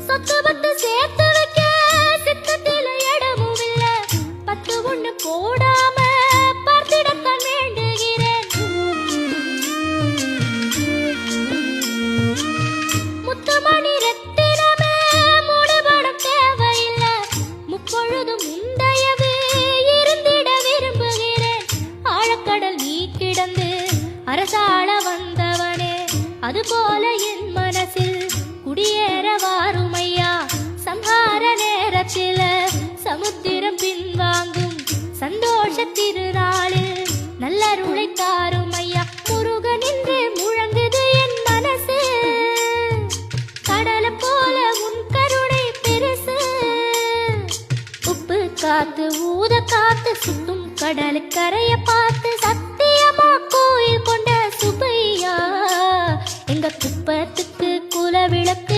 சொத்து பத்து சேர்த்து வைக்க சித்தத்தில இடமும் இல்ல. பத்து ஒண்ணு போடாம பார்த்திடத்தான் வேண்டுகிறேன். முத்துமணி ரத்தினமே மூடுபட தேவையில்லை. முப்பொழுதும் முந்தையது இருந்திட விரும்புகிறேன். ஆழக்கடல் நீ கிடந்து அரசாள வந்தவனே, அதுபோல என் மனசில் குடியேற வாருமையா. சம்ஹார நேரத்தில சமுத்திரம் பின்வாங்கும் சந்தோஷ திருநாளில் நல்லருளை தாருமையா. முருகன் என்று முழங்குது என் மனசு, கடலை போல உன் கருணை பெருசு. உப்பு காத்து ஊத காத்து சுத்தும் கடலுக்கரைய பார்த்து சத்தியமா கோயில் கொண்ட சுப்பையா. எங்க குப்பத்துக்கு குல விளக்கு